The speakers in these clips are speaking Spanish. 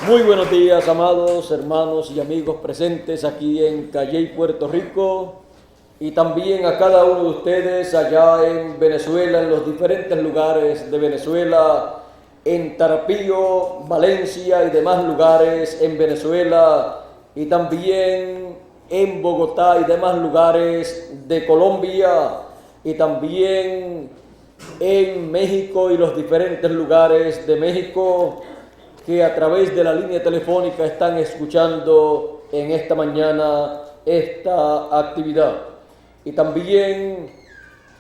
Muy buenos días, amados hermanos y amigos presentes aquí en Calley, Puerto Rico, y también a cada uno de ustedes allá en Venezuela, en los diferentes lugares de Venezuela, en Tarapío, Valencia y demás lugares en Venezuela, y también en Bogotá y demás lugares de Colombia, y también en México y los diferentes lugares de México, que a través de la línea telefónica están escuchando en esta mañana esta actividad. Y también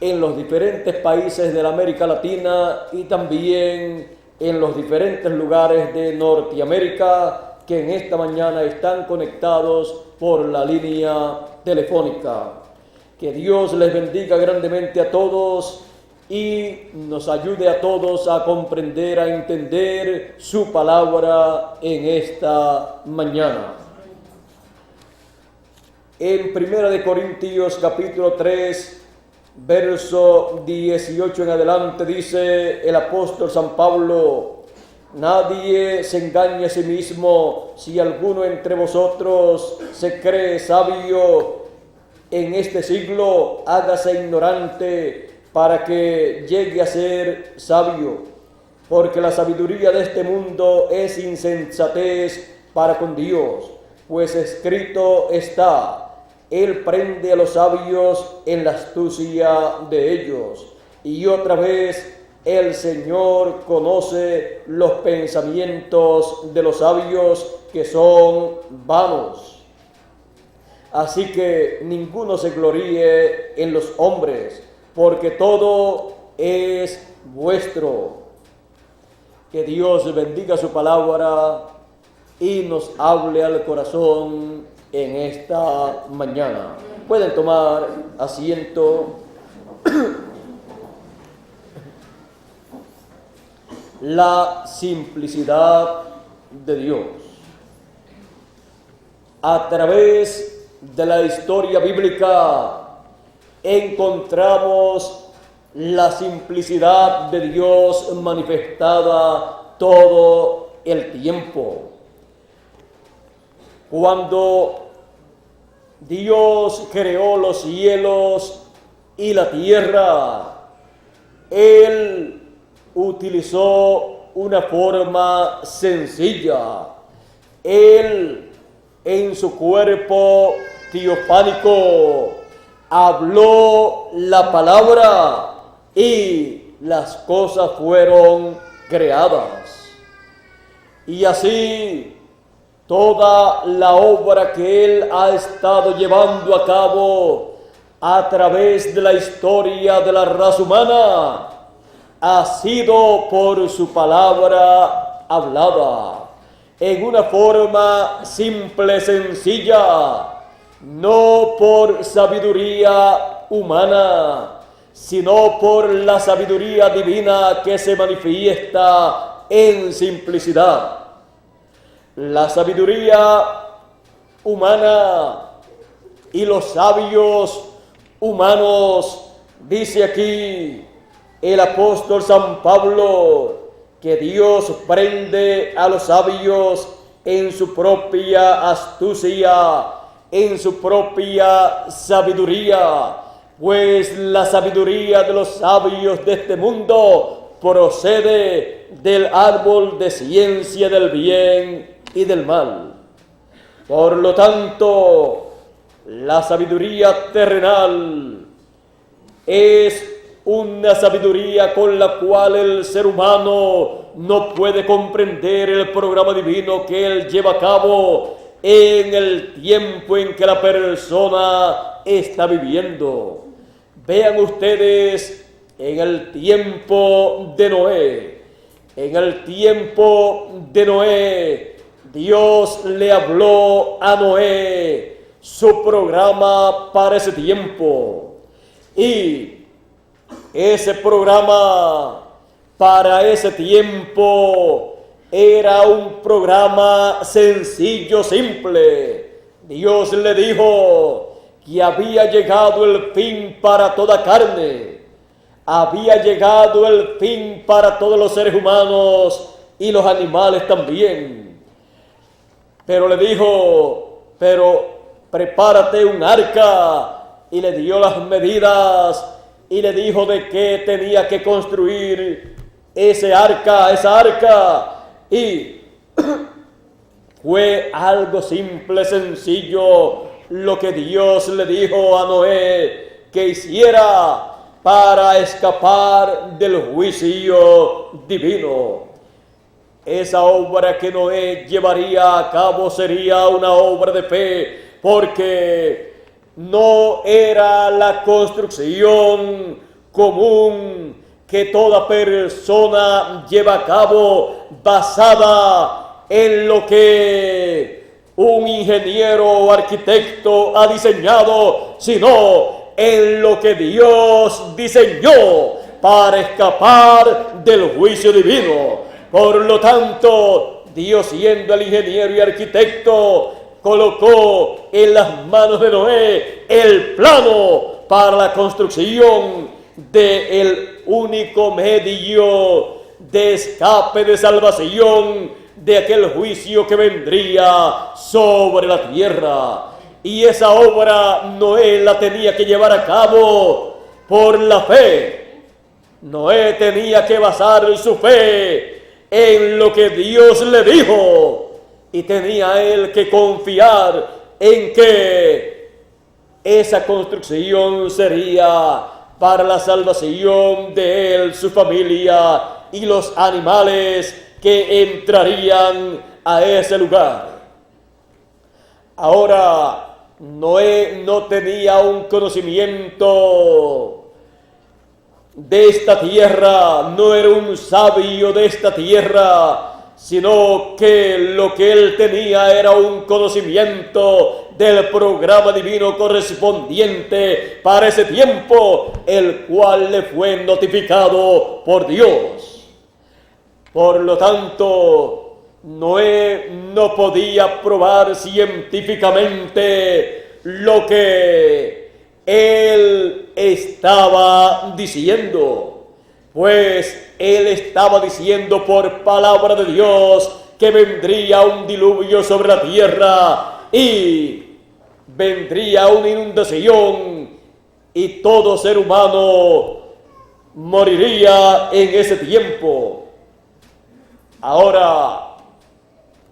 en los diferentes países de la América Latina y también en los diferentes lugares de Norteamérica que en esta mañana están conectados por la línea telefónica. Que Dios les bendiga grandemente a todos y nos ayude a todos a comprender, a entender su palabra en esta mañana. En 1 Corintios capítulo 3, verso 18 en adelante, dice el apóstol San Pablo: nadie se engañe a sí mismo. Si alguno entre vosotros se cree sabio en este siglo, hágase ignorante para que llegue a ser sabio, porque la sabiduría de este mundo es insensatez para con Dios, pues escrito está: Él prende a los sabios en la astucia de ellos. Y otra vez, el Señor conoce los pensamientos de los sabios, que son vanos. Así que ninguno se gloríe en los hombres, porque todo es vuestro. Que Dios bendiga su palabra y nos hable al corazón en esta mañana. Pueden tomar asiento. La simplicidad de Dios. A través de la historia bíblica encontramos la simplicidad de Dios manifestada todo el tiempo. Cuando Dios creó los cielos y la tierra, Él utilizó una forma sencilla. Él, en su cuerpo teofánico, habló la palabra y las cosas fueron creadas. Y así, toda la obra que Él ha estado llevando a cabo a través de la historia de la raza humana ha sido por su palabra hablada, en una forma simple, sencilla, no por sabiduría humana, sino por la sabiduría divina que se manifiesta en simplicidad. La sabiduría humana y los sabios humanos, dice aquí el apóstol San Pablo, que Dios prende a los sabios en su propia astucia, en su propia sabiduría, pues la sabiduría de los sabios de este mundo procede del árbol de ciencia del bien y del mal. Por lo tanto, la sabiduría terrenal es una sabiduría con la cual el ser humano no puede comprender el programa divino que Él lleva a cabo en el tiempo en que la persona está viviendo. Vean ustedes, en el tiempo de Noé, Dios le habló a Noé su programa para ese tiempo. Y ese programa para ese tiempo era un programa sencillo, simple. Dios le dijo que había llegado el fin para toda carne, había llegado el fin para todos los seres humanos y los animales también. Pero le dijo, pero prepárate un arca. Y le dio las medidas y le dijo de qué tenía que construir esa arca. Y fue algo simple, sencillo, lo que Dios le dijo a Noé que hiciera para escapar del juicio divino. Esa obra que Noé llevaría a cabo sería una obra de fe, porque no era la construcción común que toda persona lleva a cabo basada en lo que un ingeniero o arquitecto ha diseñado, sino en lo que Dios diseñó para escapar del juicio divino. Por lo tanto, Dios, siendo el ingeniero y arquitecto, colocó en las manos de Noé el plano para la construcción del único medio de escape, de salvación de aquel juicio que vendría sobre la tierra. Y esa obra Noé la tenía que llevar a cabo por la fe. Noé tenía que basar su fe en lo que Dios le dijo. Y tenía él que confiar en que esa construcción sería para la salvación de él, su familia y los animales que entrarían a ese lugar. Ahora, Noé no tenía un conocimiento de esta tierra, no era un sabio de esta tierra, sino que lo que él tenía era un conocimiento del programa divino correspondiente para ese tiempo, el cual le fue notificado por Dios. Por lo tanto, Noé no podía probar científicamente lo que él estaba diciendo, pues él estaba diciendo por palabra de Dios que vendría un diluvio sobre la tierra y vendría una inundación y todo ser humano moriría en ese tiempo. Ahora,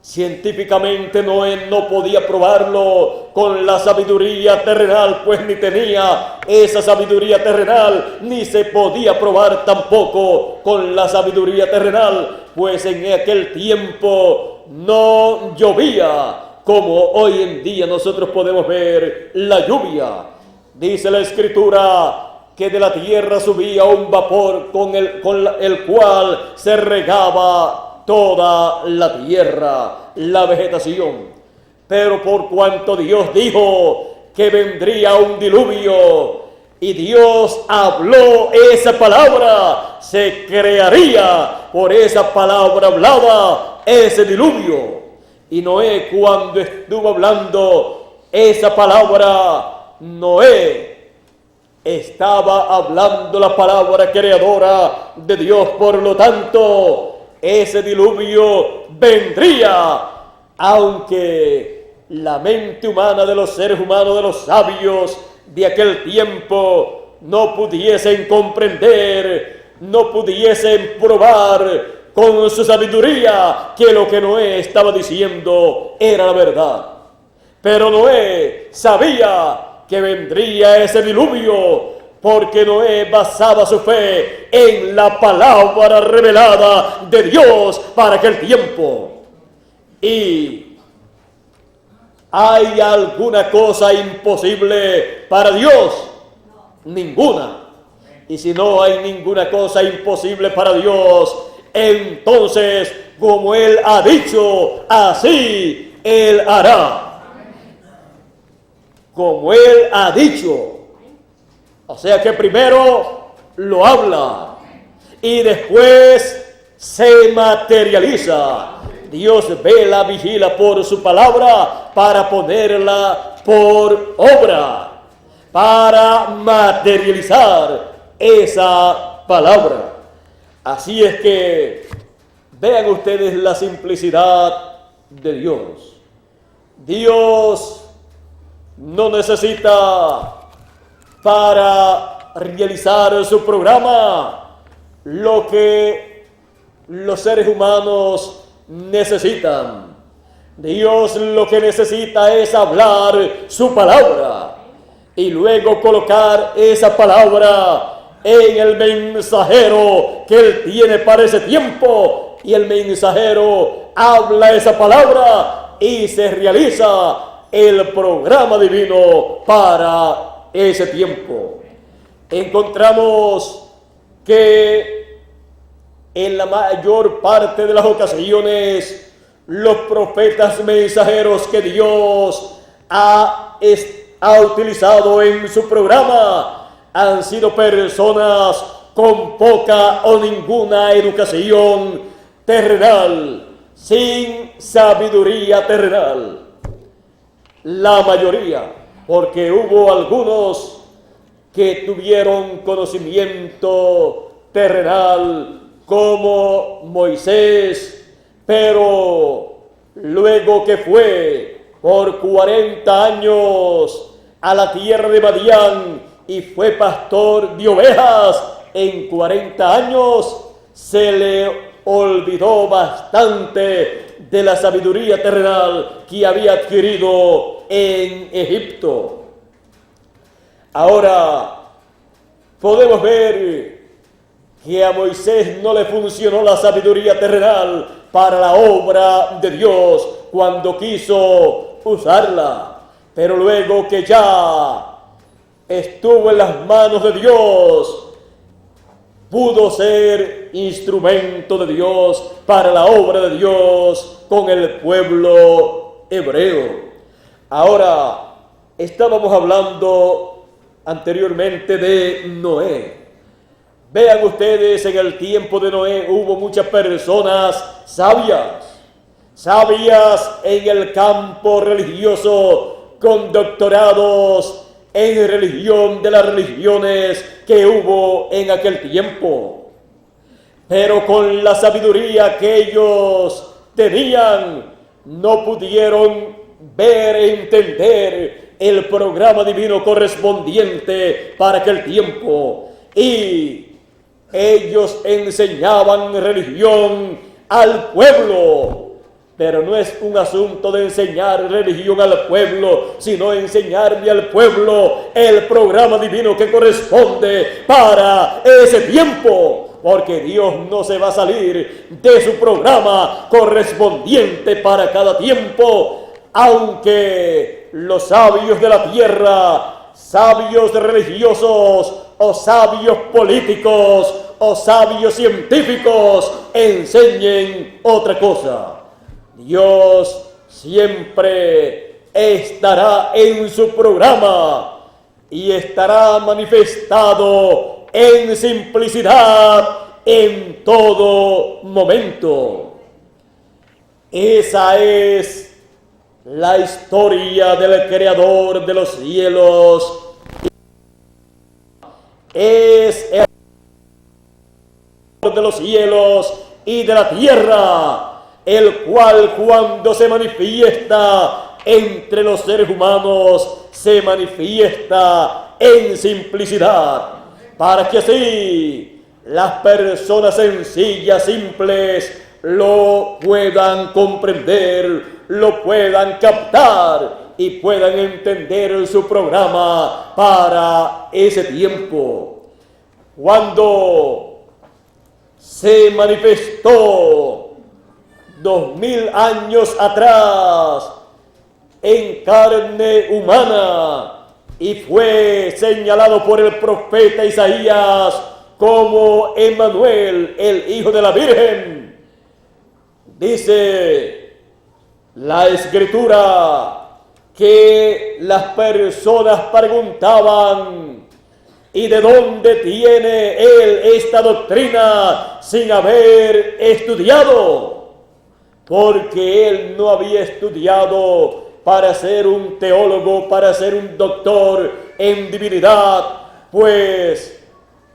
científicamente Noé no podía probarlo con la sabiduría terrenal, pues ni tenía esa sabiduría terrenal, ni se podía probar tampoco con la sabiduría terrenal, pues en aquel tiempo no llovía como hoy en día nosotros podemos ver la lluvia. Dice la Escritura que de la tierra subía un vapor con el cual se regaba toda la tierra, la vegetación. Pero por cuanto Dios dijo que vendría un diluvio y Dios habló esa palabra, se crearía por esa palabra hablada ese diluvio. Y Noé, cuando estuvo hablando esa palabra, Noé estaba hablando la palabra creadora de Dios. Por lo tanto, ese diluvio vendría, aunque la mente humana de los seres humanos, de los sabios de aquel tiempo, no pudiesen comprender, no pudiesen probar con su sabiduría que lo que Noé estaba diciendo era la verdad. Pero Noé sabía que vendría ese diluvio, porque Noé basaba su fe en la palabra revelada de Dios para aquel tiempo. ¿Y hay alguna cosa imposible para Dios? Ninguna. Y si no hay ninguna cosa imposible para Dios, entonces, como Él ha dicho, así Él hará. Como Él ha dicho. O sea que primero lo habla y después se materializa. Dios vela, vigila por su palabra para ponerla por obra, para materializar esa palabra. Así es que vean ustedes la simplicidad de Dios. Dios no necesita para realizar su programa lo que los seres humanos necesitan. Dios lo que necesita es hablar su palabra y luego colocar esa palabra en el mensajero que Él tiene para ese tiempo, y el mensajero habla esa palabra y se realiza el programa divino para ese tiempo. Encontramos que en la mayor parte de las ocasiones los profetas mensajeros que Dios ha utilizado en su programa han sido personas con poca o ninguna educación terrenal, sin sabiduría terrenal. La mayoría, porque hubo algunos que tuvieron conocimiento terrenal, como Moisés, pero luego que fue por 40 años a la tierra de Madián y fue pastor de ovejas, en 40 años se le olvidó bastante de la sabiduría terrenal que había adquirido en Egipto. Ahora podemos ver que a Moisés no le funcionó la sabiduría terrenal para la obra de Dios cuando quiso usarla, pero luego que ya estuvo en las manos de Dios, pudo ser instrumento de Dios para la obra de Dios con el pueblo hebreo. Ahora, estábamos hablando anteriormente de Noé. Vean ustedes, en el tiempo de Noé hubo muchas personas sabias en el campo religioso, con doctorados en religión de las religiones que hubo en aquel tiempo. Pero con la sabiduría que ellos tenían, no pudieron ver e entender el programa divino correspondiente para aquel tiempo. Y ellos enseñaban religión al pueblo. Pero no es un asunto de enseñar religión al pueblo, sino enseñarle al pueblo el programa divino que corresponde para ese tiempo. Porque Dios no se va a salir de su programa correspondiente para cada tiempo, aunque los sabios de la tierra, sabios religiosos o sabios políticos o sabios científicos enseñen otra cosa. Dios siempre estará en su programa y estará manifestado en simplicidad en todo momento. Esa es la historia del Creador de los cielos. Es el Creador de los cielos y de la tierra, el cual cuando se manifiesta entre los seres humanos, se manifiesta en simplicidad, para que así las personas sencillas, simples, lo puedan comprender, lo puedan captar y puedan entender su programa para ese tiempo. Cuando se manifestó 2000 años atrás en carne humana y fue señalado por el profeta Isaías como Emmanuel, el Hijo de la Virgen, dice la Escritura que las personas preguntaban: ¿y de dónde tiene él esta doctrina sin haber estudiado? Porque él no había estudiado para ser un teólogo, para ser un doctor en divinidad, pues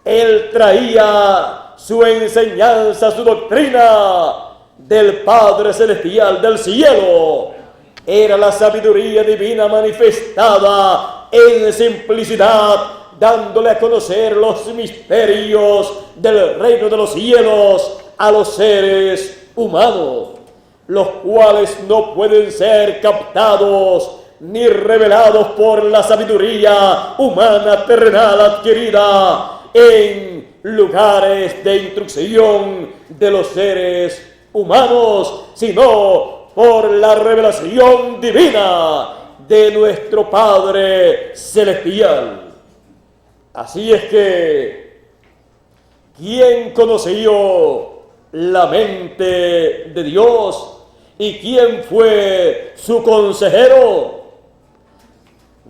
él traía su enseñanza, su doctrina del Padre Celestial del cielo. era la sabiduría divina manifestada en simplicidad, dándole a conocer los misterios del reino de los cielos a los seres humanos, los cuales no pueden ser captados ni revelados por la sabiduría humana terrenal adquirida en lugares de instrucción de los seres humanos, sino por la revelación divina de nuestro Padre Celestial. Así es que, ¿quién conoció la mente de Dios y quién fue su consejero?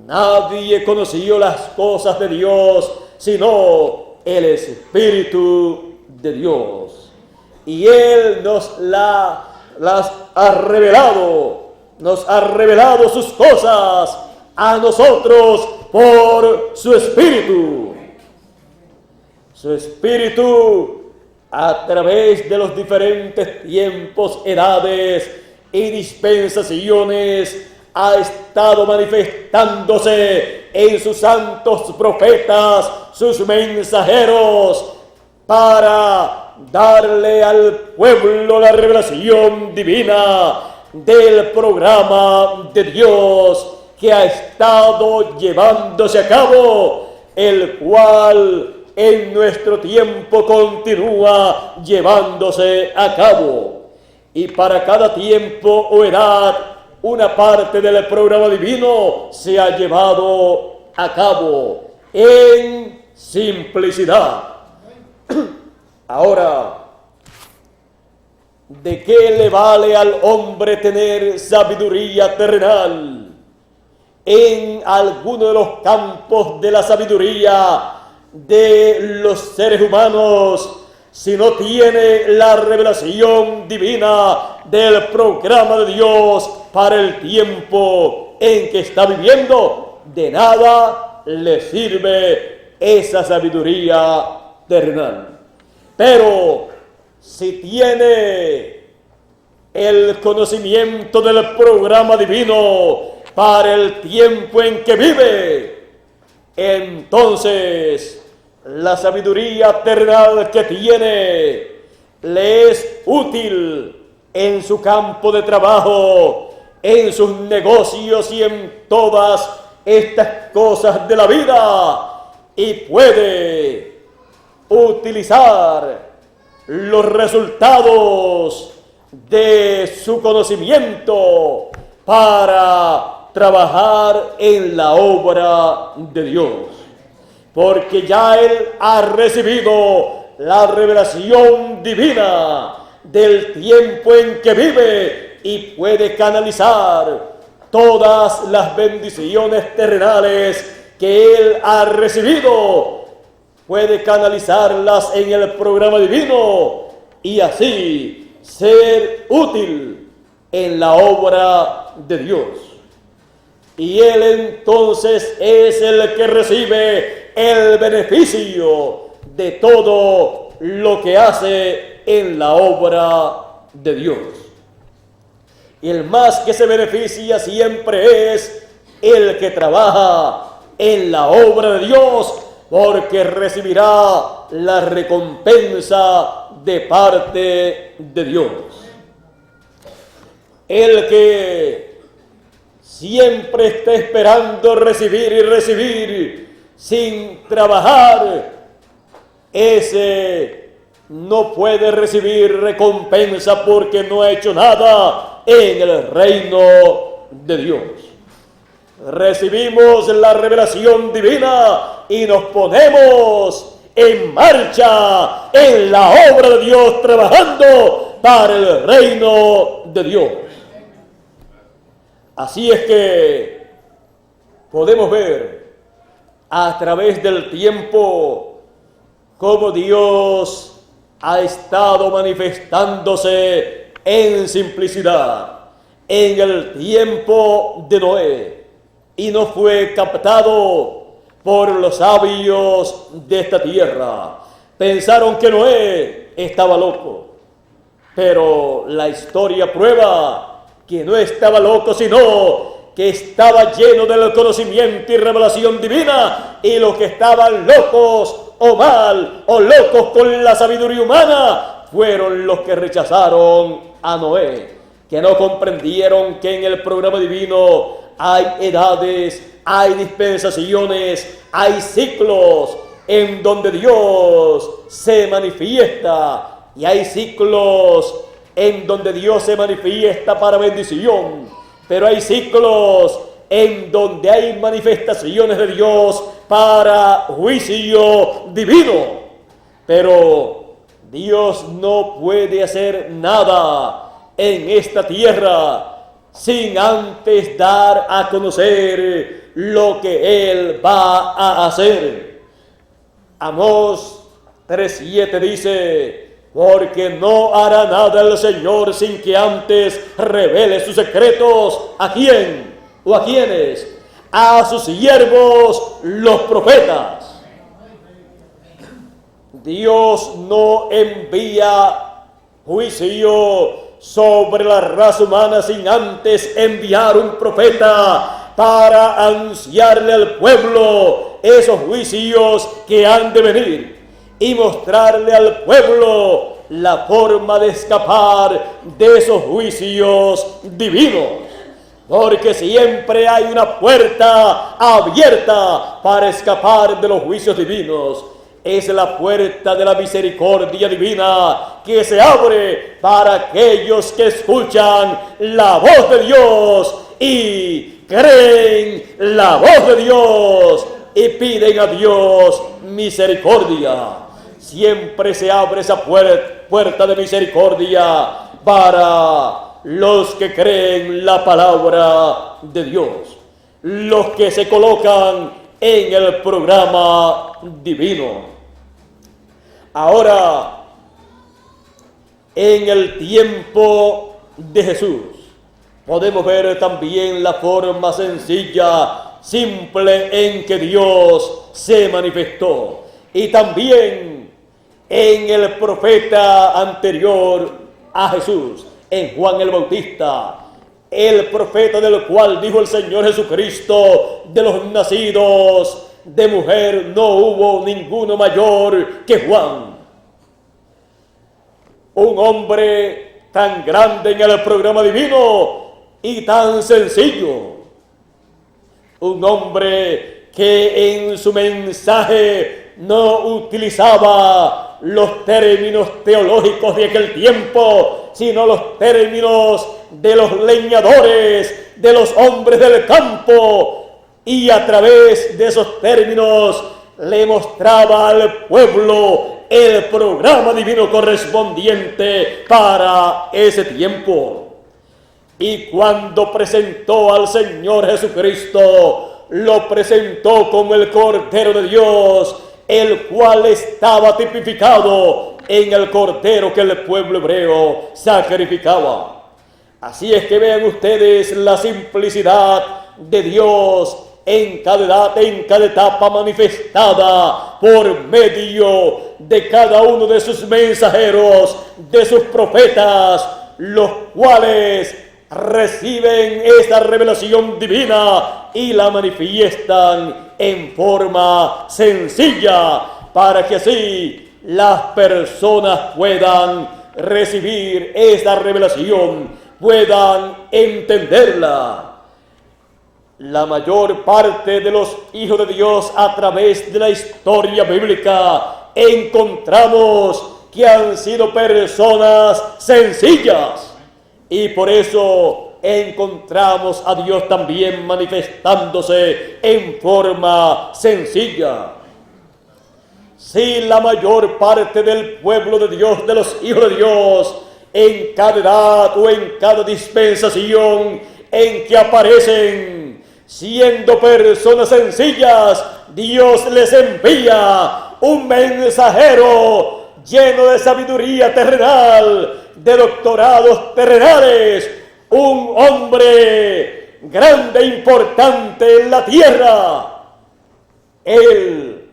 Nadie conoció las cosas de Dios sino el Espíritu de Dios. Y Él las ha revelado, nos ha revelado sus cosas a nosotros por su Espíritu. Su Espíritu, a través de los diferentes tiempos, edades y dispensaciones, ha estado manifestándose en sus santos profetas, sus mensajeros, para darle al pueblo la revelación divina del programa de Dios que ha estado llevándose a cabo, el cual en nuestro tiempo continúa llevándose a cabo. Y para cada tiempo o edad, una parte del programa divino se ha llevado a cabo en simplicidad. Ahora, ¿de qué le vale al hombre tener sabiduría terrenal en alguno de los campos de la sabiduría de los seres humanos si no tiene la revelación divina del programa de Dios para el tiempo en que está viviendo? De nada le sirve esa sabiduría terrenal. Pero si tiene el conocimiento del programa divino para el tiempo en que vive, entonces la sabiduría terrenal que tiene le es útil en su campo de trabajo, en sus negocios y en todas estas cosas de la vida, y puede utilizar los resultados de su conocimiento para trabajar en la obra de Dios, porque ya él ha recibido la revelación divina del tiempo en que vive y puede canalizar todas las bendiciones terrenales que él ha recibido, puede canalizarlas en el programa divino y así ser útil en la obra de Dios. Y él entonces es el que recibe el beneficio de todo lo que hace en la obra de Dios. Y el más que se beneficia siempre es el que trabaja en la obra de Dios, porque recibirá la recompensa de parte de Dios. El que siempre está esperando recibir y recibir sin trabajar, ese no puede recibir recompensa porque no ha hecho nada en el reino de Dios. Recibimos la revelación divina y nos ponemos en marcha en la obra de Dios, trabajando para el reino de Dios. Así es que podemos ver a través del tiempo cómo Dios ha estado manifestándose en simplicidad en el tiempo de Noé, y no fue captado por los sabios de esta tierra. Pensaron que Noé estaba loco, pero la historia prueba que no estaba loco, sino que estaba lleno del conocimiento y revelación divina, y los que estaban locos o mal o locos con la sabiduría humana fueron los que rechazaron a Noé, que no comprendieron que en el programa divino hay edades, hay dispensaciones, hay ciclos en donde Dios se manifiesta, y hay ciclos en donde Dios se manifiesta para bendición, pero hay ciclos en donde hay manifestaciones de Dios para juicio divino. Pero Dios no puede hacer nada en esta tierra sin antes dar a conocer lo que Él va a hacer. Amós 3:7 dice: porque no hará nada el Señor sin que antes revele sus secretos. ¿A quién? ¿O a quiénes? A sus siervos, los profetas. Dios no envía juicio sobre la raza humana sin antes enviar un profeta para anunciarle al pueblo esos juicios que han de venir y mostrarle al pueblo la forma de escapar de esos juicios divinos. Porque siempre hay una puerta abierta para escapar de los juicios divinos. Es la puerta de la misericordia divina que se abre para aquellos que escuchan la voz de Dios y creen la voz de Dios y piden a Dios misericordia. Siempre se abre esa puerta de misericordia para los que creen la palabra de Dios, los que se colocan en el programa divino. Ahora, en el tiempo de Jesús, podemos ver también la forma sencilla, simple en que Dios se manifestó. Y también en el profeta anterior a Jesús, en Juan el Bautista, el profeta del cual dijo el Señor Jesucristo: de los nacidos de mujer no hubo ninguno mayor que Juan. Un hombre tan grande en el programa divino y tan sencillo. Un hombre que en su mensaje no utilizaba los términos teológicos de aquel tiempo, sino los términos de los leñadores, de los hombres del campo, y a través de esos términos le mostraba al pueblo el programa divino correspondiente para ese tiempo. Y cuando presentó al Señor Jesucristo, lo presentó como el Cordero de Dios, el cual estaba tipificado en el Cordero que el pueblo hebreo sacrificaba. Así es que vean ustedes la simplicidad de Dios en cada etapa manifestada por medio de cada uno de sus mensajeros, de sus profetas, los cuales reciben esta revelación divina y la manifiestan en forma sencilla, para que así las personas puedan recibir esta revelación, puedan entenderla. La mayor parte de los hijos de Dios a través de la historia bíblica encontramos que han sido personas sencillas, y por eso encontramos a Dios también manifestándose en forma sencilla. Si la mayor parte del pueblo de Dios, de los hijos de Dios, en cada edad o en cada dispensación en que aparecen, siendo personas sencillas, Dios les envía un mensajero lleno de sabiduría terrenal, de doctorados terrenales, un hombre grande e importante en la tierra. Él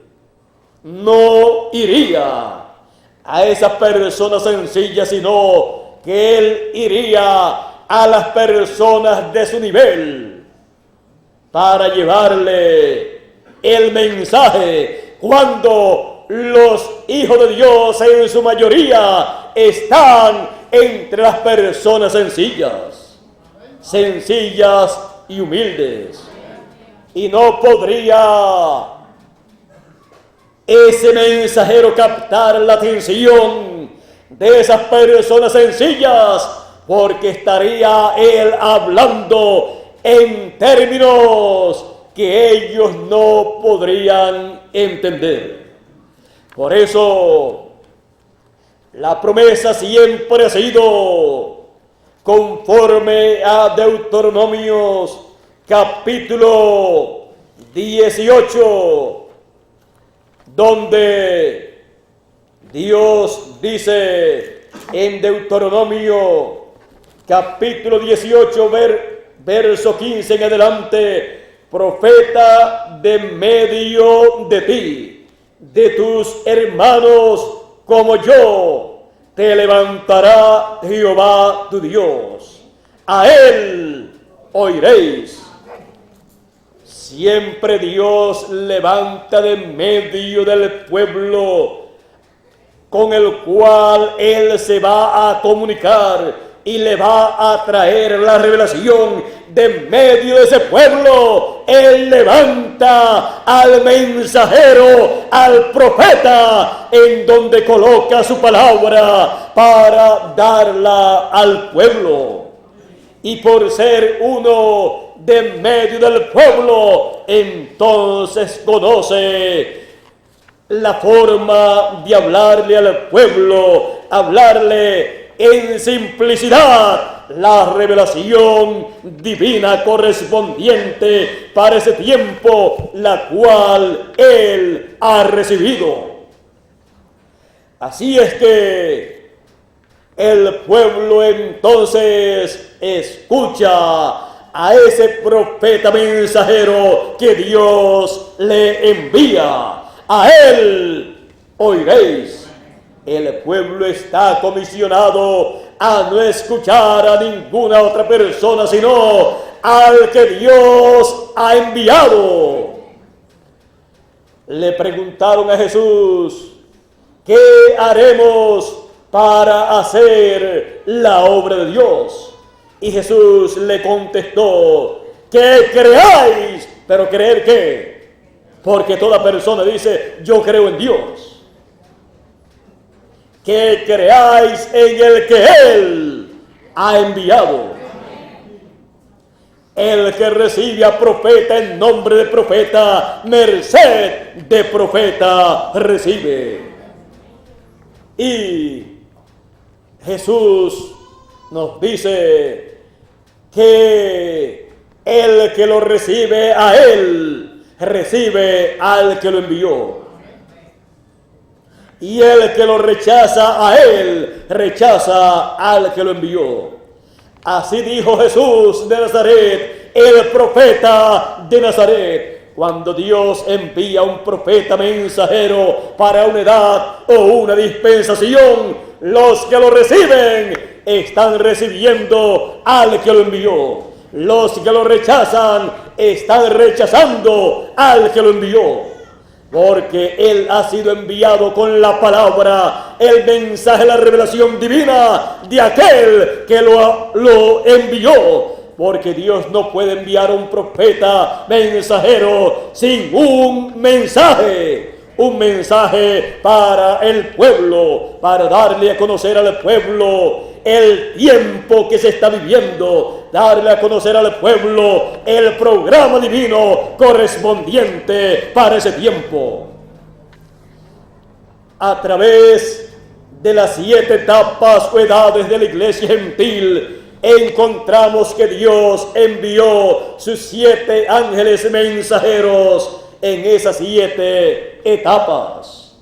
no iría a esas personas sencillas, sino que él iría a las personas de su nivel para llevarle el mensaje cuando los hijos de Dios en su mayoría están entre las personas sencillas y humildes. Y no podría ese mensajero captar la atención de esas personas sencillas, porque estaría él hablando en términos que ellos no podrían entender. Por eso, la promesa siempre ha sido conforme a Deuteronomios capítulo 18, donde Dios dice en Deuteronomio capítulo 18, verso 15 en adelante: profeta de medio de ti, de tus hermanos como yo, te levantará Jehová tu Dios. A él oiréis. Siempre Dios levanta de medio del pueblo con el cual Él se va a comunicar y le va a traer la revelación. De medio de ese pueblo Él levanta al mensajero, al profeta, en donde coloca su palabra para darla al pueblo. Y por ser uno de medio del pueblo, entonces conoce la forma de hablarle al pueblo, hablarle en simplicidad, la revelación divina correspondiente para ese tiempo, la cual él ha recibido. Así es que el pueblo entonces escucha a ese profeta mensajero que Dios le envía. A él oiréis. El pueblo está comisionado a no escuchar a ninguna otra persona, sino al que Dios ha enviado. Le preguntaron a Jesús: ¿qué haremos para hacer la obra de Dios? Y Jesús le contestó: que creáis. ¿Pero creer qué? Porque toda persona dice: yo creo en Dios. Que creáis en el que Él ha enviado. El que recibe a profeta en nombre de profeta, merced de profeta recibe. Y Jesús nos dice que el que lo recibe a Él, recibe al que lo envió. Y el que lo rechaza a Él, rechaza al que lo envió. Así dijo Jesús de Nazaret, el profeta de Nazaret. Cuando Dios envía un profeta mensajero para una edad o una dispensación, los que lo reciben están recibiendo al que lo envió. Los que lo rechazan están rechazando al que lo envió. Porque Él ha sido enviado con la palabra, el mensaje, la revelación divina de aquel que lo envió. Porque Dios no puede enviar un profeta mensajero sin un mensaje para el pueblo, para darle a conocer al pueblo el tiempo que se está viviendo, darle a conocer al pueblo el programa divino correspondiente para ese tiempo. A través de las 7 etapas o edades de la iglesia gentil, encontramos que Dios envió sus 7 ángeles mensajeros en esas 7 etapas.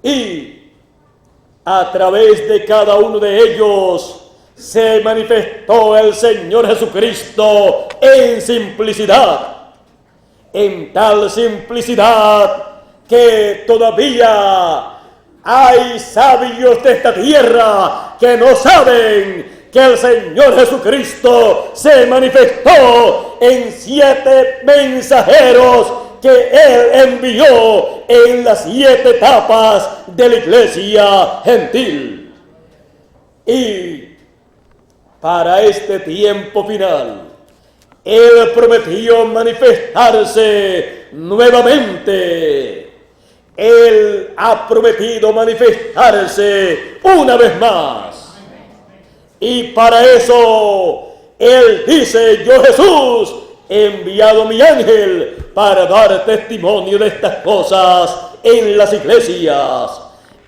Y a través de cada uno de ellos se manifestó el Señor Jesucristo en simplicidad, en tal simplicidad que todavía hay sabios de esta tierra que no saben que el Señor Jesucristo se manifestó en 7 mensajeros que Él envió en las 7 etapas de la iglesia gentil. Y para este tiempo final, Él prometió manifestarse nuevamente. Él ha prometido manifestarse una vez más. Y para eso, Él dice: yo, Jesús, he enviado mi ángel para dar testimonio de estas cosas en las iglesias.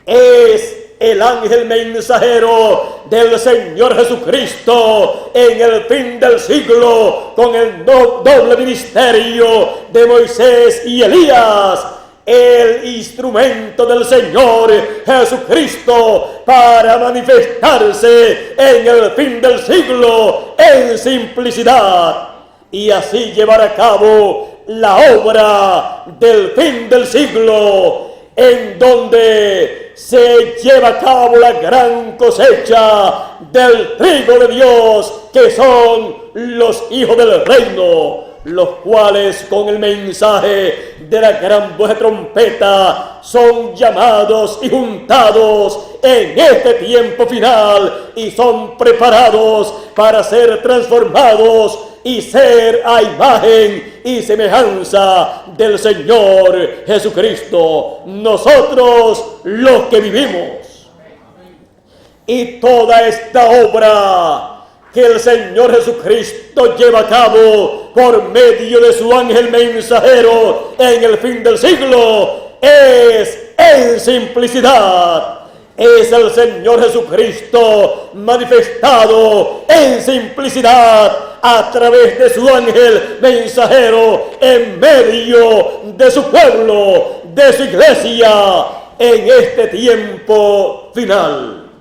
Es el ángel mensajero del Señor Jesucristo en el fin del siglo, con el doble ministerio de Moisés y Elías, el instrumento del Señor Jesucristo para manifestarse en el fin del siglo en simplicidad, y así llevar a cabo la obra del fin del siglo, en donde se lleva a cabo la gran cosecha del trigo de Dios, que son los hijos del reino, los cuales con el mensaje de la gran voz de trompeta son llamados y juntados en este tiempo final, y son preparados para ser transformados y ser a imagen y semejanza del Señor Jesucristo. Nosotros, los que vivimos, y toda esta obra que el Señor Jesucristo lleva a cabo por medio de su ángel mensajero en el fin del siglo, es en simplicidad. Es el Señor Jesucristo manifestado en simplicidad a través de su ángel mensajero en medio de su pueblo, de su iglesia, en este tiempo final.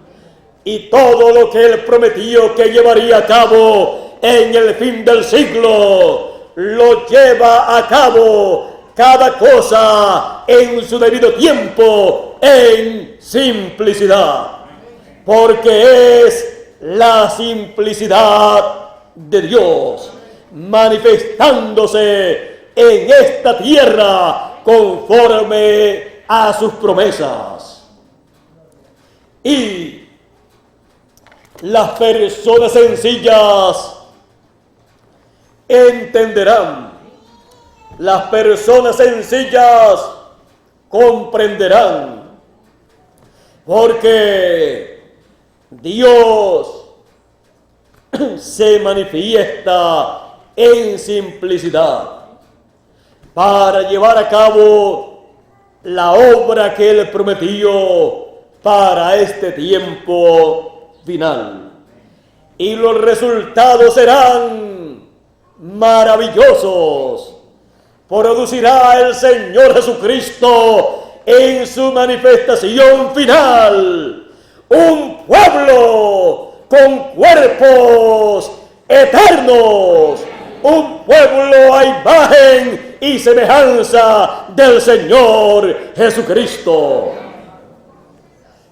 Y todo lo que Él prometió que llevaría a cabo en el fin del siglo, lo lleva a cabo, cada cosa en su debido tiempo, en simplicidad, porque es la simplicidad de Dios manifestándose en esta tierra conforme a sus promesas. Y las personas sencillas entenderán, las personas sencillas comprenderán, porque Dios se manifiesta en simplicidad para llevar a cabo la obra que Él prometió para este tiempo final. Y los resultados serán maravillosos. Producirá el Señor Jesucristo en su manifestación final un pueblo con cuerpos eternos, un pueblo a imagen y semejanza del Señor Jesucristo.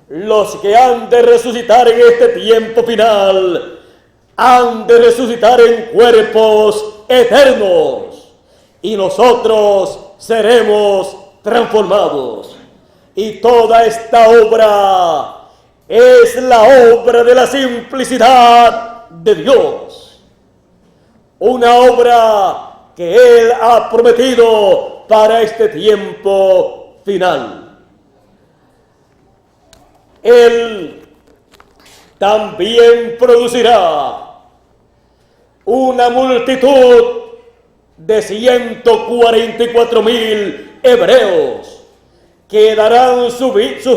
Los que han de resucitar en este tiempo final han de resucitar en cuerpos eternos, y nosotros seremos transformados. Y toda esta obra es la obra de la simplicidad de Dios, una obra que Él ha prometido para este tiempo final. Él también producirá una multitud de 144,000 hebreos que darán sus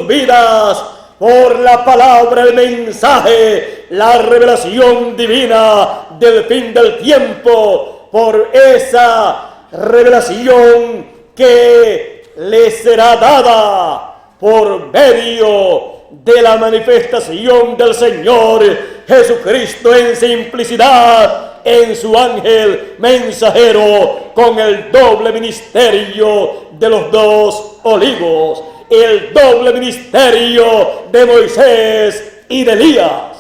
vidas por la palabra, el mensaje, la revelación divina del fin del tiempo, por esa revelación que les será dada por medio de la manifestación del Señor Jesucristo en simplicidad, en su ángel mensajero, con el doble ministerio de los 2 olivos, el doble ministerio de Moisés y de Elías.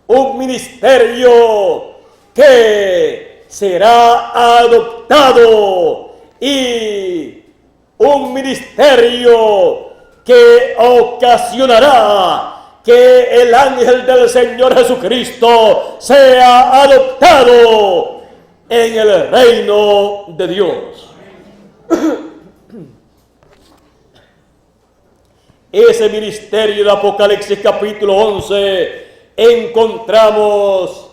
un ministerio que será adoptado y un ministerio que ocasionará que el ángel del Señor Jesucristo sea adoptado en el reino de Dios. Ese ministerio de Apocalipsis capítulo 11 encontramos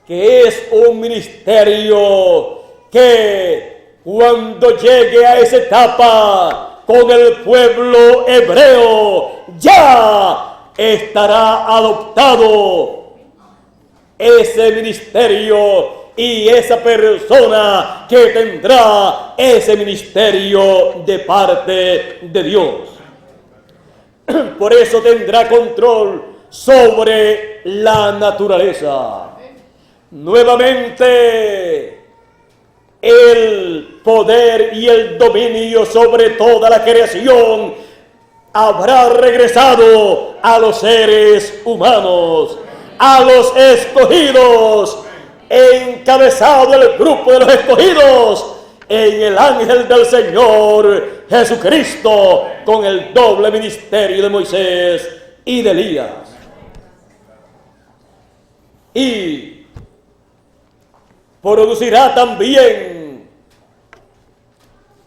que es un ministerio que cuando llegue a esa etapa con el pueblo hebreo ya estará adoptado ese ministerio y esa persona que tendrá ese ministerio de parte de Dios. Por eso tendrá control sobre la naturaleza. Nuevamente, el poder y el dominio sobre toda la creación habrá regresado a los seres humanos, a los escogidos, encabezado el grupo de los escogidos en el ángel del Señor Jesucristo, con el doble ministerio de Moisés y de Elías. Y producirá también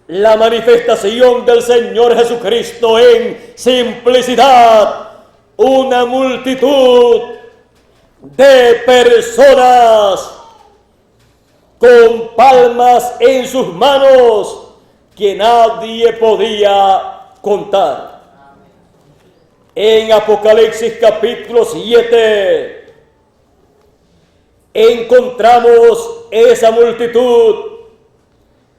la manifestación del Señor Jesucristo en simplicidad, una multitud de personas con palmas en sus manos que nadie podía contar. En Apocalipsis capítulo 7 encontramos esa multitud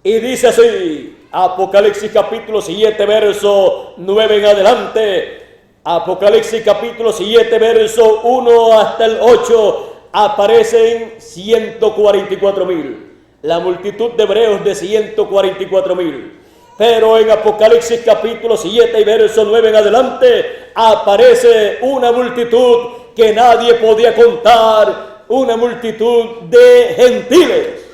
y dice así, Apocalipsis capítulo 7 verso 9 en adelante, Apocalipsis capítulo 7 verso 1 hasta el 8, aparecen 144,000, la multitud de hebreos de 144,000. Pero en Apocalipsis capítulo 7 y verso 9 en adelante aparece una multitud que nadie podía contar, una multitud de gentiles.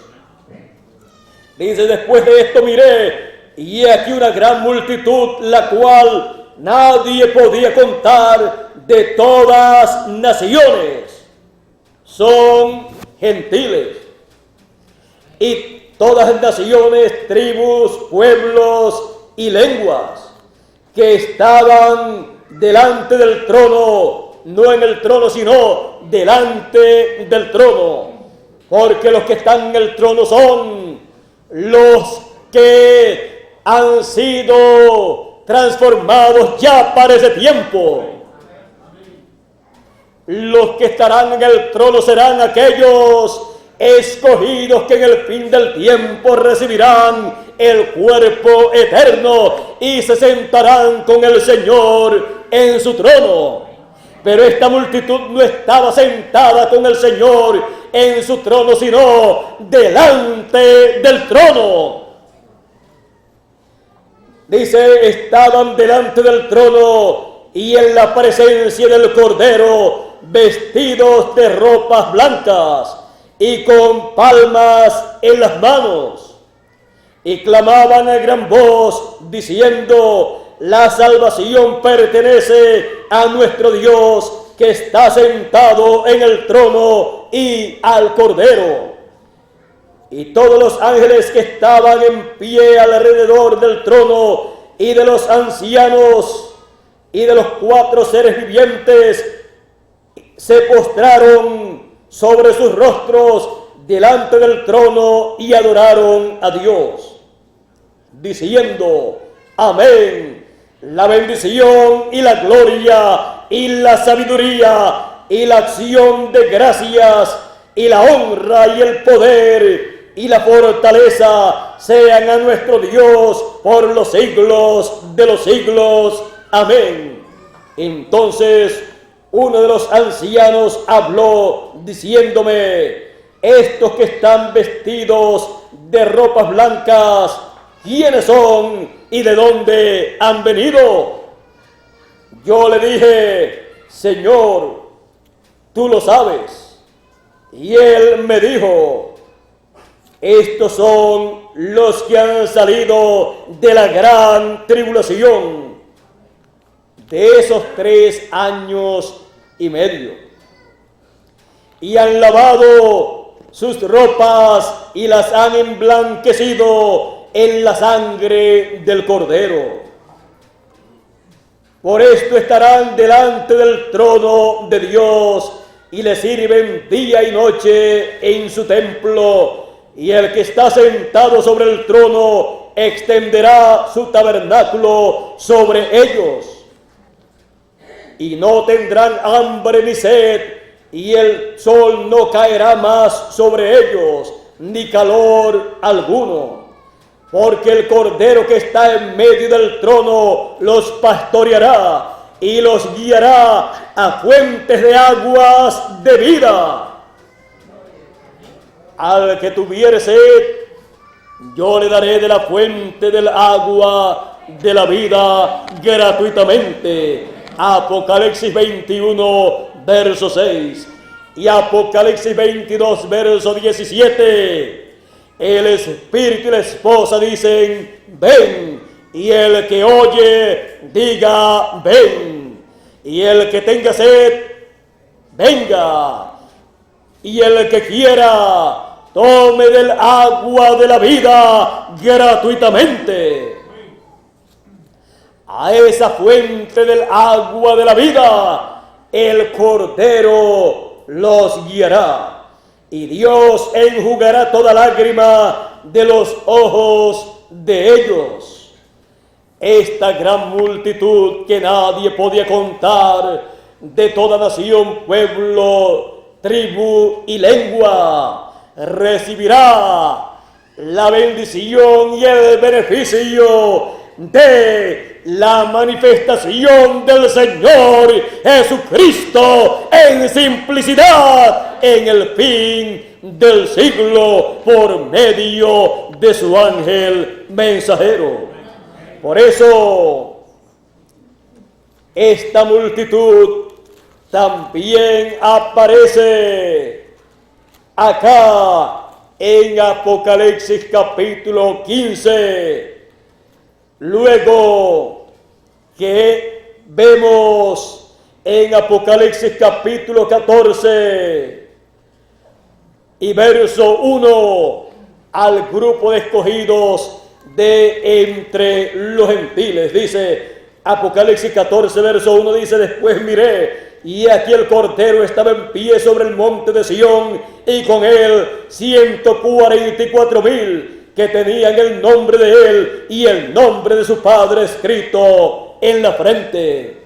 Dice, después de esto miré, y he aquí una gran multitud, la cual nadie podía contar, de todas naciones. Son gentiles. Y todas naciones, tribus, pueblos y lenguas que estaban delante del trono, no en el trono, sino delante del trono. Porque los que están en el trono son los que han sido transformados ya para ese tiempo. Los que estarán en el trono serán aquellos escogidos que en el fin del tiempo recibirán el cuerpo eterno y se sentarán con el Señor en su trono. Pero esta multitud no estaba sentada con el Señor en su trono, sino delante del trono. Dice, estaban delante del trono y en la presencia del Cordero, vestidos de ropas blancas y con palmas en las manos, y clamaban a gran voz diciendo, la salvación pertenece a nuestro Dios que está sentado en el trono y al Cordero. Y todos los ángeles que estaban en pie alrededor del trono y de los ancianos y de los 4 seres vivientes se postraron sobre sus rostros delante del trono y adoraron a Dios, diciendo, amén, la bendición y la gloria y la sabiduría y la acción de gracias y la honra y el poder y la fortaleza sean a nuestro Dios por los siglos de los siglos. Amén. Entonces uno de los ancianos habló diciéndome, estos que están vestidos de ropas blancas, ¿quiénes son y de dónde han venido? Yo le dije, Señor, tú lo sabes. Y él me dijo, estos son los que han salido de la gran tribulación, de esos 3 años y medio, y han lavado sus ropas y las han emblanquecido en la sangre del Cordero. Por esto estarán delante del trono de Dios y le sirven día y noche en su templo, y el que está sentado sobre el trono extenderá su tabernáculo sobre ellos. Y no tendrán hambre ni sed, y el sol no caerá más sobre ellos, ni calor alguno. Porque el Cordero que está en medio del trono los pastoreará y los guiará a fuentes de aguas de vida. Al que tuviere sed, yo le daré de la fuente del agua de la vida gratuitamente. Apocalipsis 21, verso 6. Y Apocalipsis 22, verso 17. El Espíritu y la esposa dicen, ven. Y el que oye, diga, ven. Y el que tenga sed, venga. Y el que quiera, tome del agua de la vida gratuitamente. A esa fuente del agua de la vida, el Cordero los guiará. Y Dios enjugará toda lágrima de los ojos de ellos. Esta gran multitud que nadie podía contar, de toda nación, pueblo, tribu y lengua, recibirá la bendición y el beneficio de la manifestación del Señor Jesucristo en simplicidad en el fin del siglo por medio de su ángel mensajero. Por eso esta multitud también aparece acá en Apocalipsis capítulo 15. Luego que vemos en Apocalipsis capítulo 14 y verso 1 al grupo de escogidos de entre los gentiles. Dice Apocalipsis 14, verso 1, dice, después miré, y aquí el Cordero estaba en pie sobre el monte de Sión, y con él 144,000 que tenían el nombre de él y el nombre de su Padre escrito en la frente.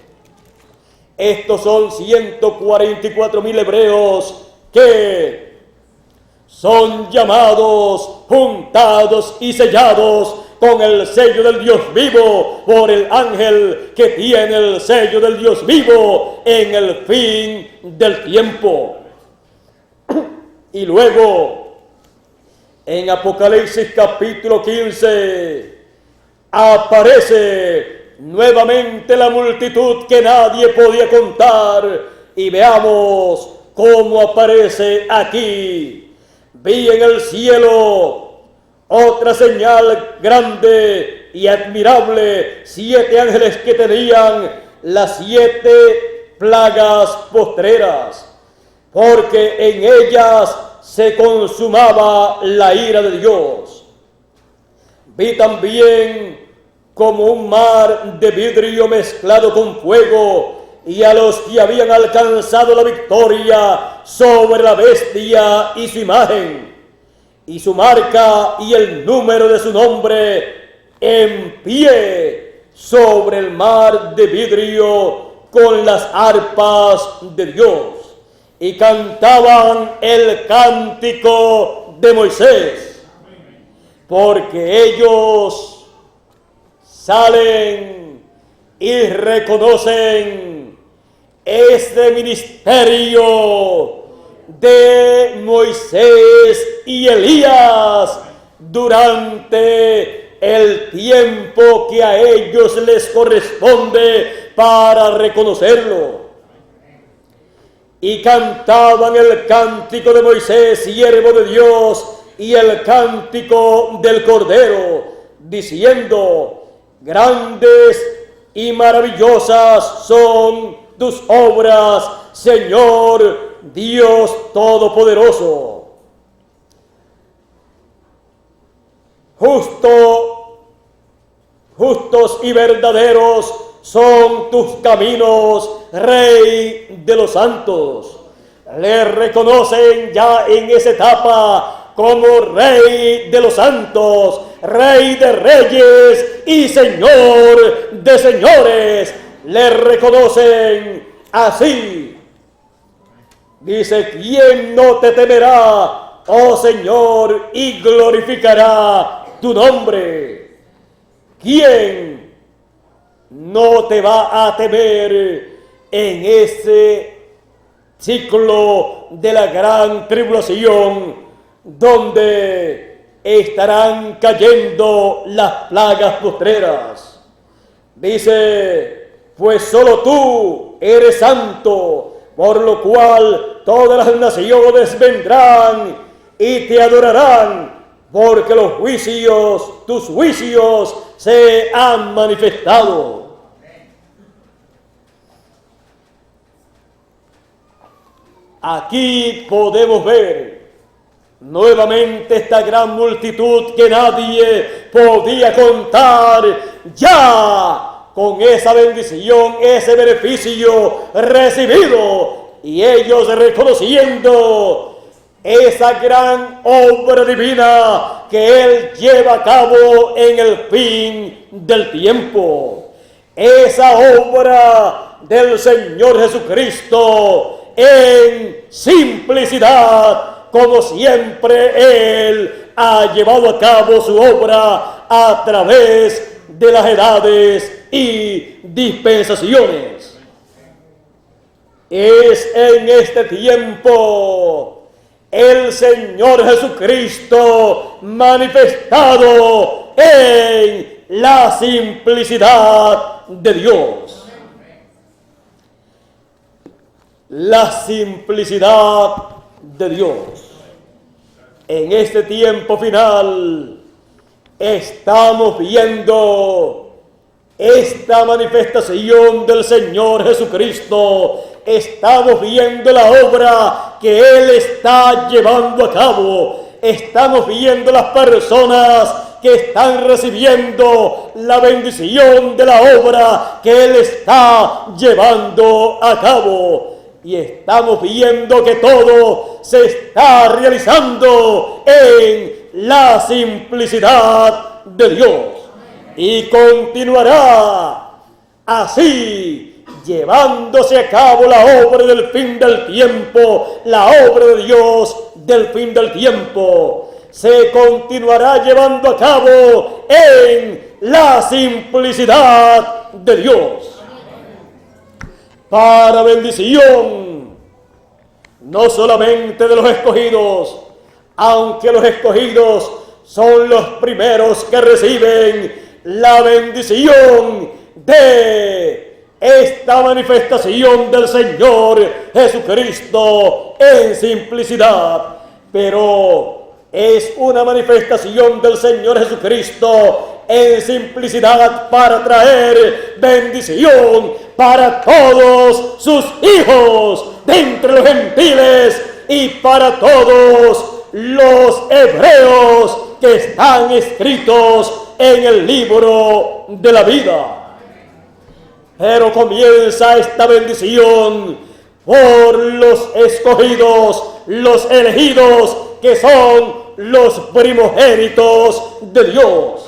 Estos son 144,000 hebreos que son llamados, juntados y sellados con el sello del Dios vivo por el ángel que tiene el sello del Dios vivo en el fin del tiempo. Y luego, en Apocalipsis capítulo 15, aparece nuevamente la multitud que nadie podía contar. Y veamos cómo aparece aquí. Vi en el cielo otra señal grande y admirable, 7 ángeles que tenían las 7 plagas postreras, porque en ellas se consumaba la ira de Dios. Vi también como un mar de vidrio mezclado con fuego, y a los que habían alcanzado la victoria sobre la bestia y su imagen, y su marca y el número de su nombre, en pie sobre el mar de vidrio con las arpas de Dios, y cantaban el cántico de Moisés, porque ellos salen y reconocen este ministerio de Moisés y Elías durante el tiempo que a ellos les corresponde para reconocerlo. y cantaban el cántico de Moisés, siervo de Dios, y el cántico del Cordero, diciendo: grandes y maravillosas son tus obras, Señor Dios Todopoderoso. Justos y verdaderos son tus caminos, Rey de los santos. Le reconocen ya en esa etapa como Rey de los santos, Rey de reyes y Señor de señores. Le reconocen así. Dice: ¿quién no te temerá, oh Señor, y glorificará tu nombre? ¿Quién no te va a temer en ese ciclo de la gran tribulación, donde estarán cayendo las plagas postreras? Dice: pues solo tú eres santo, por lo cual todas las naciones vendrán y te adorarán, porque tus juicios se han manifestado. Aquí podemos ver nuevamente esta gran multitud que nadie podía contar, ya con esa bendición, ese beneficio recibido, y ellos reconociendo esa gran obra divina que Él lleva a cabo en el fin del tiempo. Esa obra del Señor Jesucristo en simplicidad, como siempre Él ha llevado a cabo su obra a través de las edades y dispensaciones. Es en este tiempo el Señor Jesucristo manifestado en la simplicidad de Dios. La simplicidad de Dios. En este tiempo final estamos viendo esta manifestación del Señor Jesucristo. Estamos viendo la obra que Él está llevando a cabo. Estamos viendo las personas que están recibiendo la bendición de la obra que Él está llevando a cabo. Y estamos viendo que todo se está realizando en la simplicidad de Dios. Y continuará así, llevándose a cabo la obra del fin del tiempo, la obra de Dios del fin del tiempo. Se continuará llevando a cabo en la simplicidad de Dios. Para bendición, no solamente de los escogidos, aunque los escogidos son los primeros que reciben la bendición de esta manifestación del Señor Jesucristo en simplicidad, pero es una manifestación del Señor Jesucristo en simplicidad para traer bendición para todos sus hijos de entre los gentiles y para todos los hebreos que están escritos en el libro de la vida. Pero comienza esta bendición por los escogidos, los elegidos, que son los primogénitos de Dios.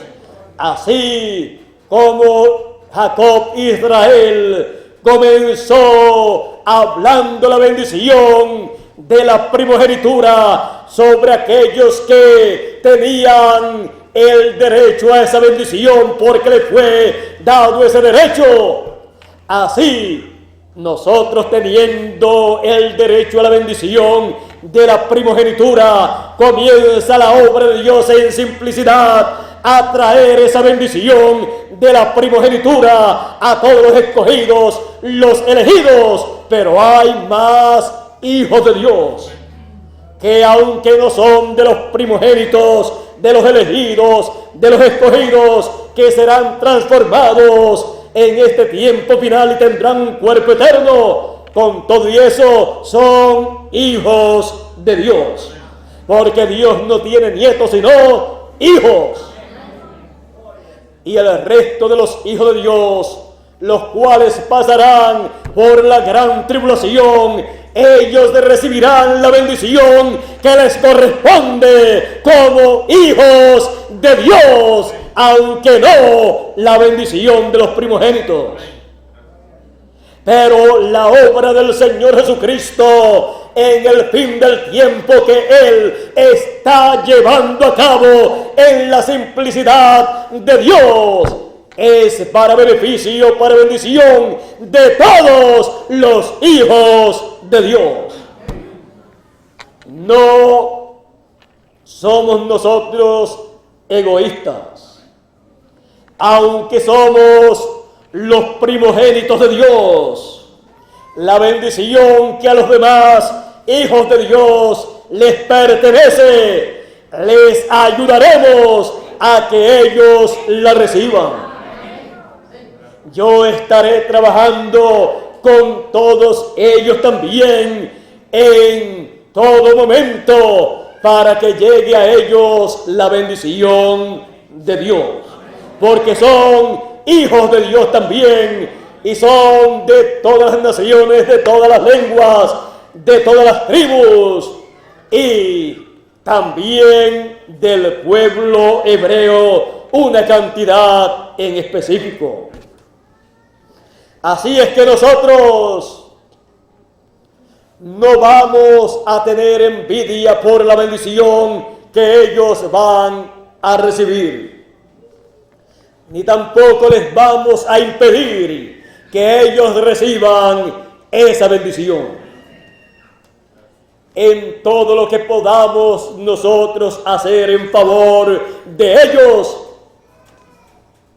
Así como Jacob Israel comenzó hablando la bendición de la primogenitura sobre aquellos que tenían el derecho a esa bendición porque le fue dado ese derecho. Así, nosotros teniendo el derecho a la bendición de la primogenitura, comienza la obra de Dios en simplicidad a traer esa bendición de la primogenitura a todos los escogidos, los elegidos. Pero hay más hijos de Dios, que aunque no son de los primogénitos, de los elegidos, de los escogidos, que serán transformados en este tiempo final y tendrán un cuerpo eterno, con todo y eso son hijos de Dios, porque Dios no tiene nietos sino hijos. Y el resto de los hijos de Dios, los cuales pasarán por la gran tribulación, ellos recibirán la bendición que les corresponde como hijos de Dios, aunque no la bendición de los primogénitos. Pero la obra del Señor Jesucristo en el fin del tiempo que Él está llevando a cabo en la simplicidad de Dios es para beneficio, para bendición de todos los hijos de Dios. No somos nosotros egoístas, aunque somos los primogénitos de Dios. La bendición que a los demás hijos de Dios les pertenece, les ayudaremos a que ellos la reciban. Yo estaré trabajando con todos ellos también en todo momento para que llegue a ellos la bendición de Dios, porque son hijos de Dios también y son de todas las naciones, de todas las lenguas, de todas las tribus y también del pueblo hebreo, una cantidad en específico. Así es que nosotros no vamos a tener envidia por la bendición que ellos van a recibir, ni tampoco les vamos a impedir que ellos reciban esa bendición. En todo lo que podamos nosotros hacer en favor de ellos,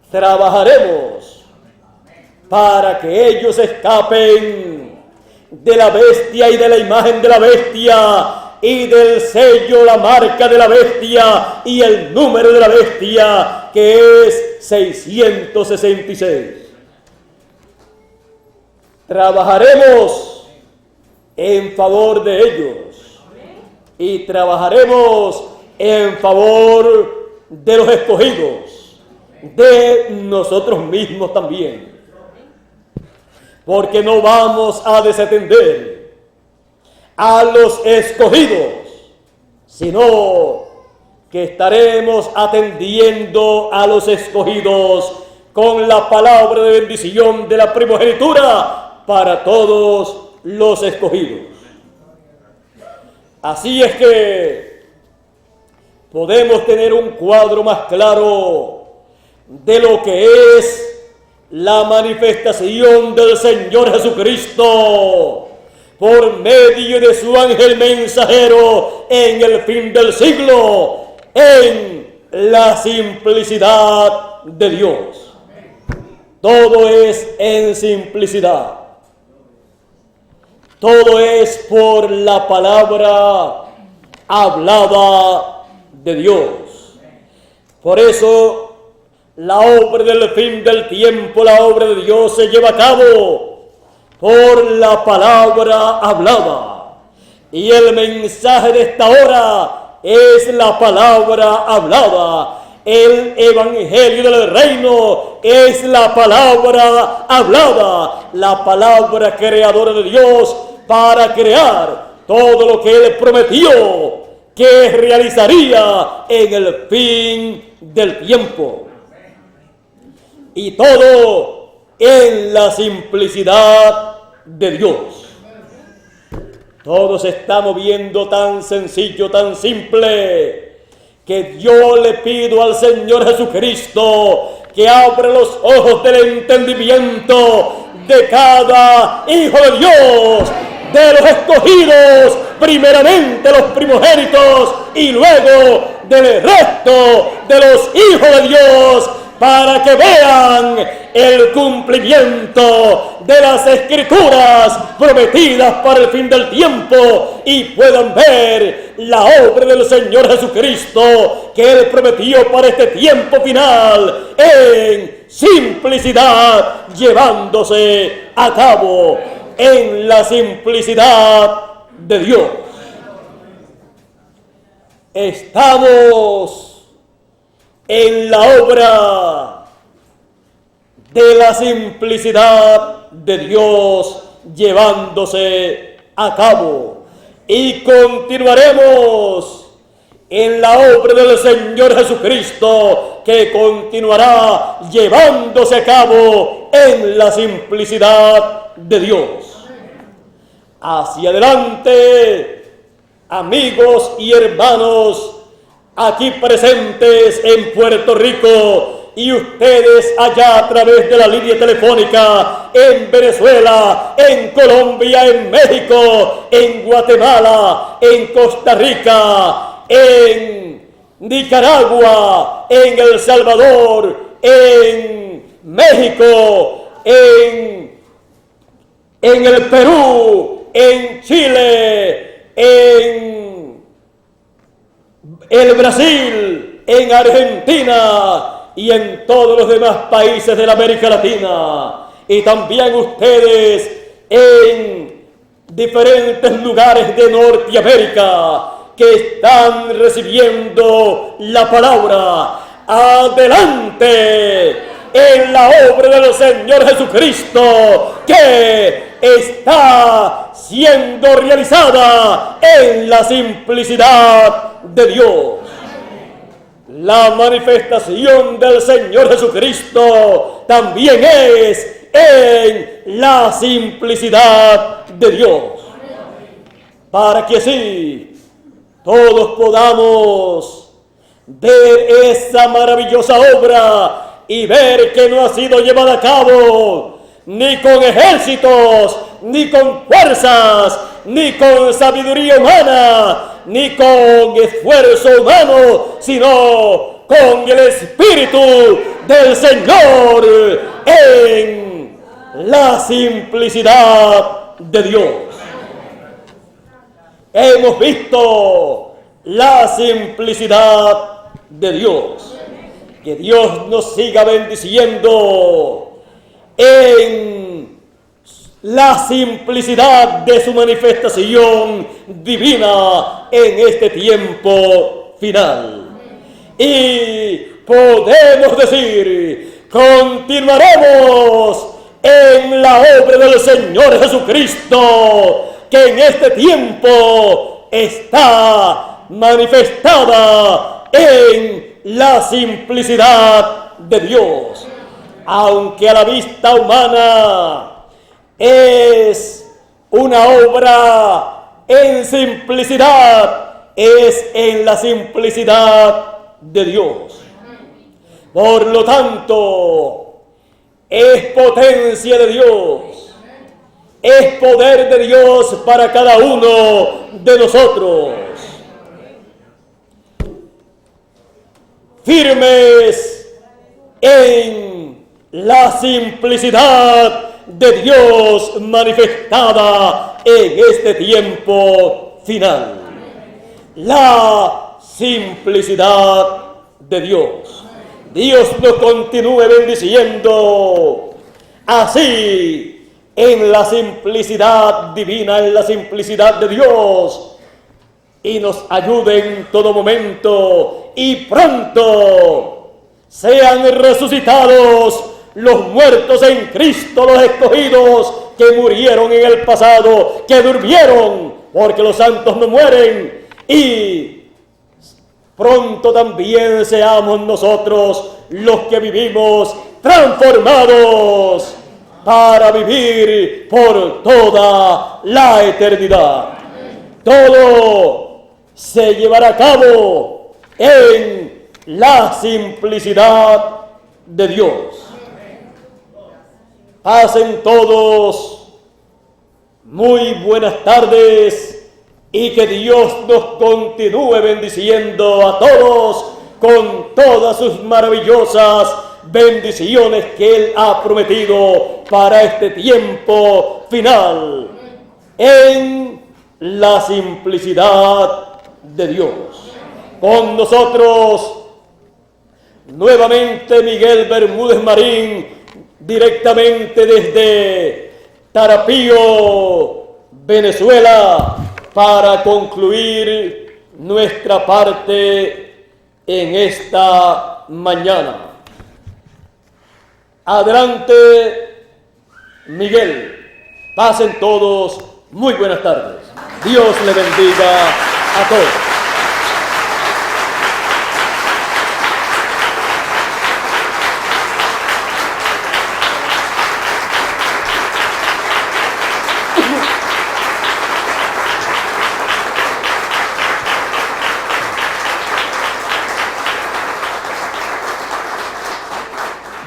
trabajaremos para que ellos escapen de la bestia y de la imagen de la bestia y del sello, la marca de la bestia y el número de la bestia, que es 666. Trabajaremos en favor de ellos y trabajaremos en favor de los escogidos, de nosotros mismos también, porque no vamos a desatender a los escogidos, sino que estaremos atendiendo a los escogidos con la palabra de bendición de la primogenitura para todos los escogidos. Así es que podemos tener un cuadro más claro de lo que es la manifestación del Señor Jesucristo por medio de su ángel mensajero en el fin del siglo, en la simplicidad de Dios. Todo es en simplicidad. Todo es por la palabra hablada de Dios. Por eso la obra del fin del tiempo, la obra de Dios se lleva a cabo por la palabra hablada. Y el mensaje de esta hora es la palabra hablada. El evangelio del reino es la palabra hablada, la palabra creadora de Dios para crear todo lo que Él prometió que realizaría en el fin del tiempo. Y todo en la simplicidad de Dios. Todo se está moviendo tan sencillo, tan simple, que yo le pido al Señor Jesucristo que abra los ojos del entendimiento de cada hijo de Dios, de los escogidos, primeramente los primogénitos y luego del resto de los hijos de Dios, para que vean el cumplimiento de las escrituras prometidas para el fin del tiempo y puedan ver la obra del Señor Jesucristo que Él prometió para este tiempo final en simplicidad, llevándose a cabo en la simplicidad de Dios. Estamos en la obra de la simplicidad de Dios llevándose a cabo y continuaremos en la obra del Señor Jesucristo que continuará llevándose a cabo en la simplicidad de Dios. Hacia adelante, amigos y hermanos aquí presentes en Puerto Rico y ustedes allá a través de la línea telefónica en Venezuela, en Colombia, en México, en Guatemala, en Costa Rica, en Nicaragua, en El Salvador, en México, en el Perú, en Chile, en el Brasil, en Argentina y en todos los demás países de la América Latina. Y también ustedes en diferentes lugares de Norteamérica que están recibiendo la palabra. Adelante en la obra del Señor Jesucristo que está siendo realizada en la simplicidad de Dios. La manifestación del Señor Jesucristo también es en la simplicidad de Dios, para que así todos podamos ver esa maravillosa obra y ver que no ha sido llevada a cabo ni con ejércitos, ni con fuerzas, ni con sabiduría humana, ni con esfuerzo humano, sino con el Espíritu del Señor en la simplicidad de Dios. Hemos visto la simplicidad de Dios. Que Dios nos siga bendiciendo en la simplicidad de su manifestación divina en este tiempo final. Y podemos decir, continuaremos en la obra del Señor Jesucristo, que en este tiempo está manifestada en la simplicidad de Dios. Aunque a la vista humana es una obra en simplicidad, es en la simplicidad de Dios. Por lo tanto, es potencia de Dios, es poder de Dios para cada uno de nosotros. Firmes en la simplicidad de Dios manifestada en este tiempo final. La simplicidad de Dios. Dios nos continúe bendiciendo así en la simplicidad divina, en la simplicidad de Dios, y nos ayude en todo momento y pronto sean resucitados los muertos en Cristo, los escogidos que murieron en el pasado, que durmieron, porque los santos no mueren, y pronto también seamos nosotros los que vivimos transformados para vivir por toda la eternidad. Todo se llevará a cabo en la simplicidad de Dios. Pasen todos muy buenas tardes y que Dios nos continúe bendiciendo a todos con todas sus maravillosas bendiciones que Él ha prometido para este tiempo final, en la simplicidad de Dios. Con nosotros nuevamente Miguel Bermúdez Marín, directamente desde Tarapío, Venezuela, para concluir nuestra parte en esta mañana. Adelante, Miguel. Pasen todos muy buenas tardes. Dios le bendiga a todos.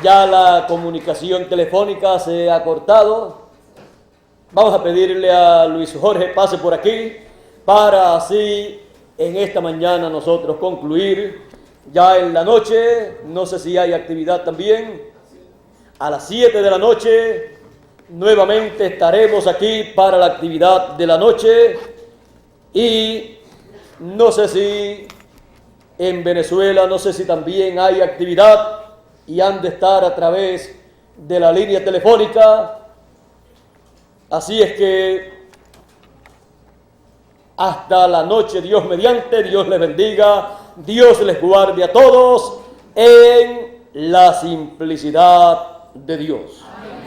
Ya la comunicación telefónica se ha cortado. Vamos a pedirle a Luis Jorge pase por aquí para así en esta mañana nosotros concluir. Ya en la noche, no sé si hay actividad también, a las 7 de la noche nuevamente estaremos aquí para la actividad de la noche. Y no sé si en Venezuela, no sé si también hay actividad y han de estar a través de la línea telefónica. Así es que hasta la noche, Dios mediante, Dios les bendiga, Dios les guarde a todos en la simplicidad de Dios. Amén.